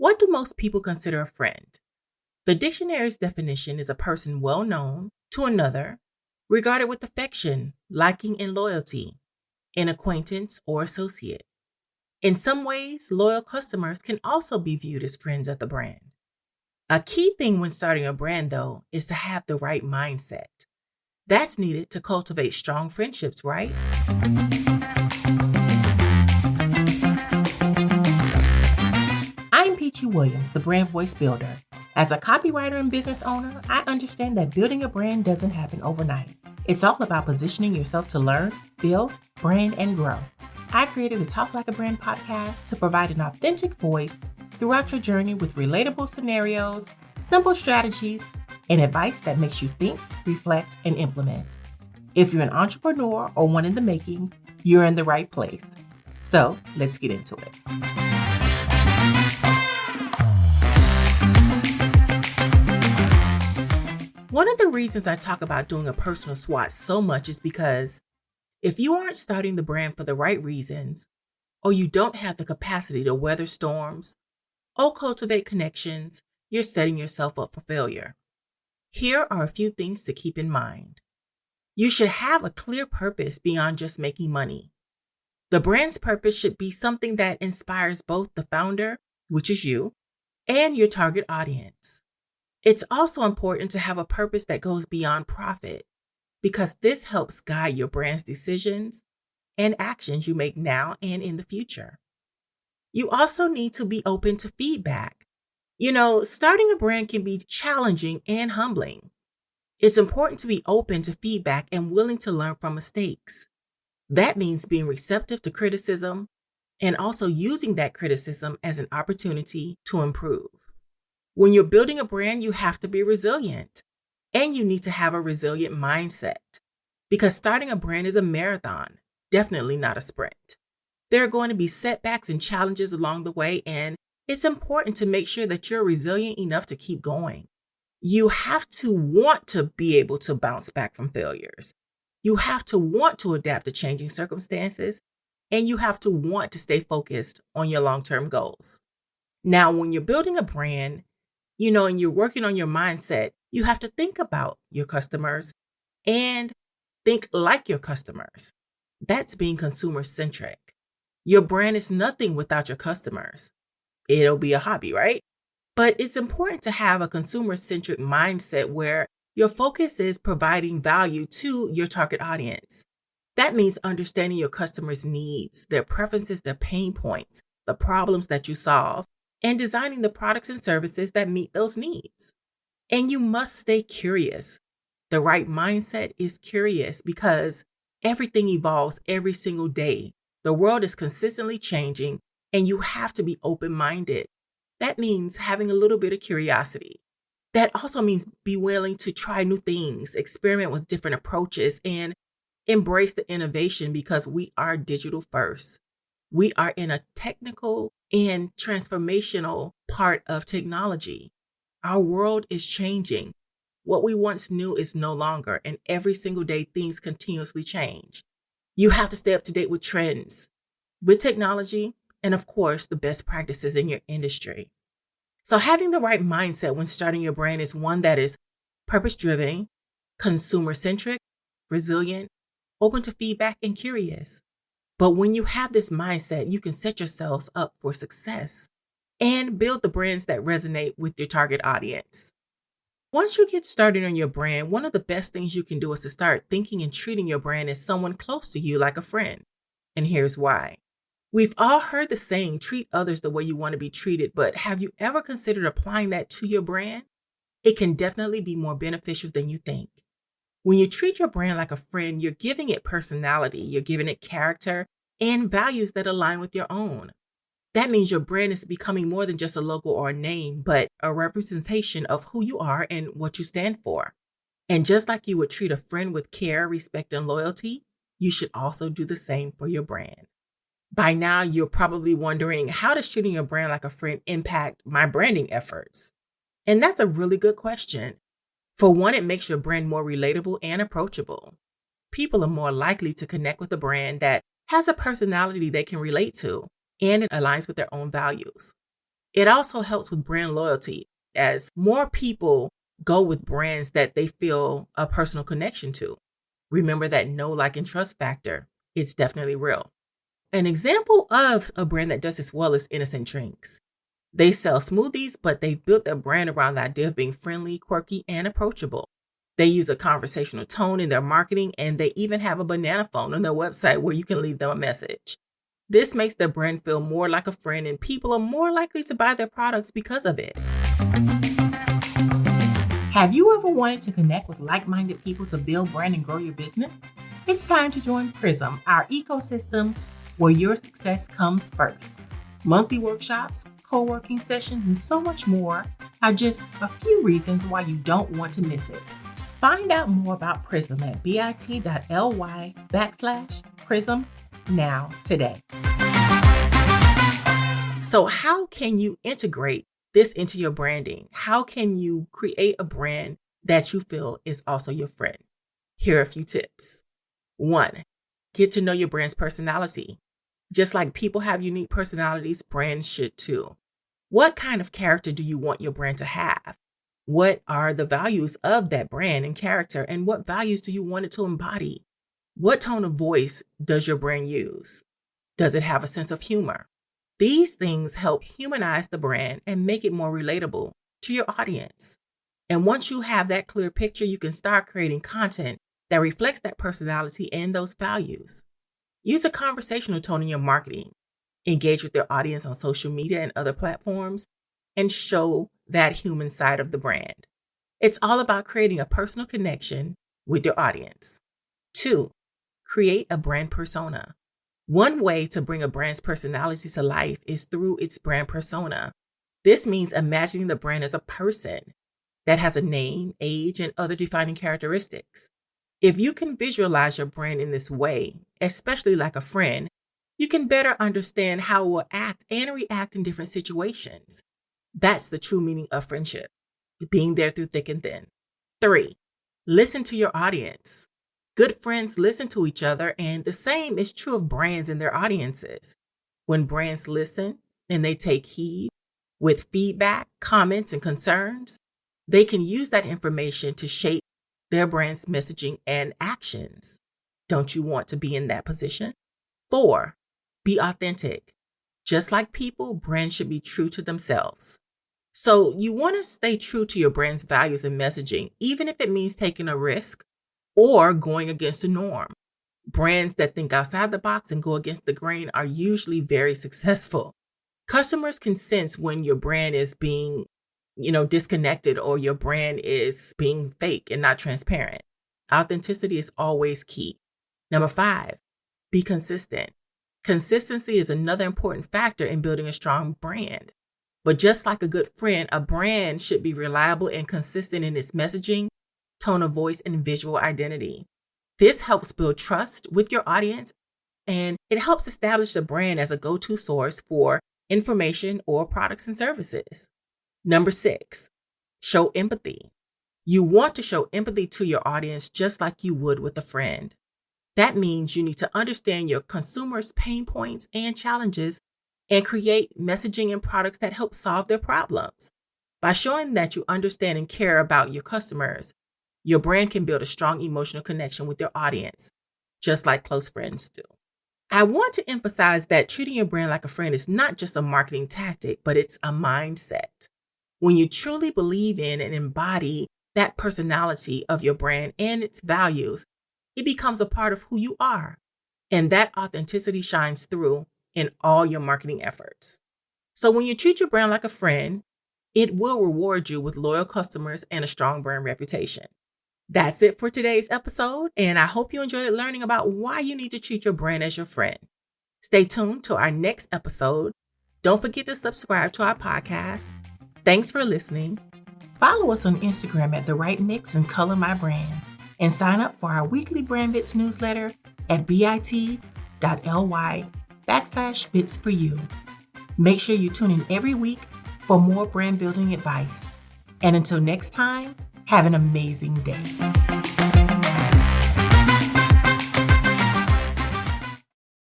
What do most people consider a friend? The dictionary's definition is a person well known to another, regarded with affection, liking, and loyalty, an acquaintance or associate. In some ways, loyal customers can also be viewed as friends of the brand. A key thing when starting a brand, though, is to have the right mindset. That's needed to cultivate strong friendships, right? I'm Peachy Williams, the brand voice builder. As a copywriter and business owner, I understand that building a brand doesn't happen overnight. It's all about positioning yourself to learn, build, brand, and grow. I created the Talk Like a Brand podcast to provide an authentic voice throughout your journey with relatable scenarios, simple strategies, and advice that makes you think, reflect, and implement. If you're an entrepreneur or one in the making, you're in the right place. So let's get into it. One of the reasons I talk about doing a personal SWOT so much is because if you aren't starting the brand for the right reasons, or you don't have the capacity to weather storms or cultivate connections, you're setting yourself up for failure. Here are a few things to keep in mind. You should have a clear purpose beyond just making money. The brand's purpose should be something that inspires both the founder, which is you, and your target audience. It's also important to have a purpose that goes beyond profit, because this helps guide your brand's decisions and actions you make now and in the future. You also need to be open to feedback. Starting a brand can be challenging and humbling. It's important to be open to feedback and willing to learn from mistakes. That means being receptive to criticism and also using that criticism as an opportunity to improve. When you're building a brand, you have to be resilient, and you need to have a resilient mindset, because starting a brand is a marathon, definitely not a sprint. There are going to be setbacks and challenges along the way, and it's important to make sure that you're resilient enough to keep going. You have to want to be able to bounce back from failures. You have to want to adapt to changing circumstances, and you have to want to stay focused on your long-term goals. Now, when you're building a brand, and you're working on your mindset, you have to think about your customers and think like your customers. That's being consumer-centric. Your brand is nothing without your customers. It'll be a hobby, right? But it's important to have a consumer-centric mindset where your focus is providing value to your target audience. That means understanding your customers' needs, their preferences, their pain points, the problems that you solve, and designing the products and services that meet those needs. And you must stay curious. The right mindset is curious because everything evolves every single day. The world is consistently changing, and you have to be open-minded. That means having a little bit of curiosity. That also means be willing to try new things, experiment with different approaches, and embrace the innovation, because we are digital first. We are in a technical and transformational part of technology. Our world is changing. What we once knew is no longer, and every single day things continuously change. You have to stay up to date with trends, with technology, and of course, the best practices in your industry. So having the right mindset when starting your brand is one that is purpose-driven, consumer-centric, resilient, open to feedback, and curious. But when you have this mindset, you can set yourselves up for success and build the brands that resonate with your target audience. Once you get started on your brand, one of the best things you can do is to start thinking and treating your brand as someone close to you, like a friend. And here's why. We've all heard the saying, treat others the way you want to be treated, but have you ever considered applying that to your brand? It can definitely be more beneficial than you think. When you treat your brand like a friend, you're giving it personality, you're giving it character and values that align with your own. That means your brand is becoming more than just a logo or a name, but a representation of who you are and what you stand for. And just like you would treat a friend with care, respect, and loyalty, you should also do the same for your brand. By now, you're probably wondering, how does treating your brand like a friend impact my branding efforts? And that's a really good question. For one, it makes your brand more relatable and approachable. People are more likely to connect with a brand that has a personality they can relate to, and it aligns with their own values. It also helps with brand loyalty as more people go with brands that they feel a personal connection to. Remember that know, like, and trust factor. It's definitely real. An example of a brand that does this well is Innocent Drinks. They sell smoothies, but they've built their brand around the idea of being friendly, quirky, and approachable. They use a conversational tone in their marketing, and they even have a banana phone on their website where you can leave them a message. This makes their brand feel more like a friend, and people are more likely to buy their products because of it. Have you ever wanted to connect with like-minded people to build, brand, and grow your business? It's time to join Prism, our ecosystem where your success comes first. Monthly workshops, co-working sessions, and so much more are just a few reasons why you don't want to miss it. Find out more about Prism at bit.ly/Prism now today. So how can you integrate this into your branding? How can you create a brand that you feel is also your friend? Here are a few tips. 1, get to know your brand's personality. Just like people have unique personalities, brands should too. What kind of character do you want your brand to have? What are the values of that brand and character, and what values do you want it to embody? What tone of voice does your brand use? Does it have a sense of humor? These things help humanize the brand and make it more relatable to your audience. And once you have that clear picture, you can start creating content that reflects that personality and those values. Use a conversational tone in your marketing. Engage with your audience on social media and other platforms, and show that human side of the brand. It's all about creating a personal connection with your audience. 2, create a brand persona. One way to bring a brand's personality to life is through its brand persona. This means imagining the brand as a person that has a name, age, and other defining characteristics. If you can visualize your brand in this way, especially like a friend, you can better understand how it will act and react in different situations. That's the true meaning of friendship, being there through thick and thin. 3, listen to your audience. Good friends listen to each other, and the same is true of brands and their audiences. When brands listen and they take heed with feedback, comments, and concerns, they can use that information to shape their brand's messaging and actions. Don't you want to be in that position? 4, be authentic. Just like people, brands should be true to themselves. So you want to stay true to your brand's values and messaging, even if it means taking a risk or going against the norm. Brands that think outside the box and go against the grain are usually very successful. Customers can sense when your brand is being, disconnected, or your brand is being fake and not transparent. Authenticity is always key. Number 5, be consistent. Consistency is another important factor in building a strong brand. But just like a good friend, a brand should be reliable and consistent in its messaging, tone of voice, and visual identity. This helps build trust with your audience, and it helps establish the brand as a go-to source for information or products and services. Number 6, show empathy. You want to show empathy to your audience just like you would with a friend. That means you need to understand your consumers' pain points and challenges and create messaging and products that help solve their problems. By showing that you understand and care about your customers, your brand can build a strong emotional connection with your audience, just like close friends do. I want to emphasize that treating your brand like a friend is not just a marketing tactic, but it's a mindset. When you truly believe in and embody that personality of your brand and its values, it becomes a part of who you are. And that authenticity shines through in all your marketing efforts. So when you treat your brand like a friend, it will reward you with loyal customers and a strong brand reputation. That's it for today's episode, and I hope you enjoyed learning about why you need to treat your brand as your friend. Stay tuned to our next episode. Don't forget to subscribe to our podcast. Thanks for listening. Follow us on Instagram at The Right Mix and Color My Brand, and sign up for our weekly Brand Bits newsletter at bit.ly/bits for you. Make sure you tune in every week for more brand building advice. And until next time, have an amazing day.